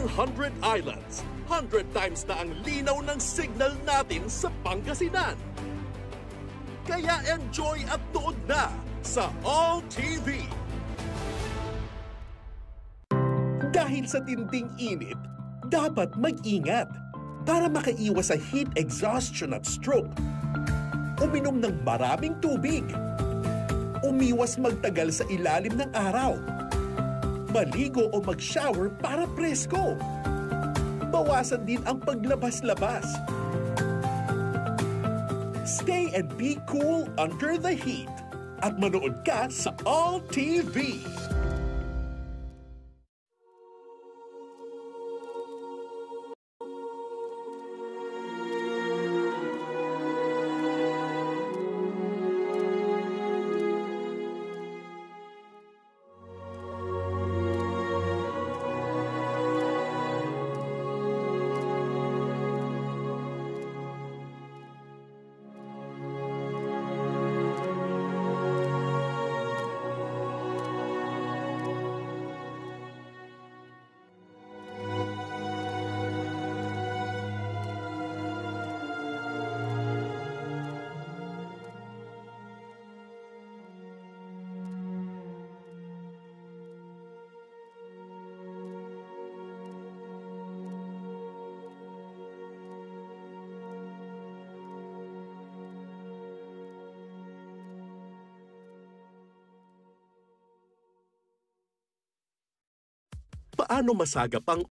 100 islands. 100 times na ang linaw ng signal natin sa Pangasinan. Kaya enjoy at nood na sa All TV. Dahil sa tinding init, dapat mag-ingat para makaiwas sa heat exhaustion at stroke. Uminom ng maraming tubig. Umiwas magtagal sa ilalim ng araw. Maligo o mag-shower para presko. Bawasan din ang paglabas-labas. Stay and be cool under the heat. At manood ka sa All TV. Paano masagap ang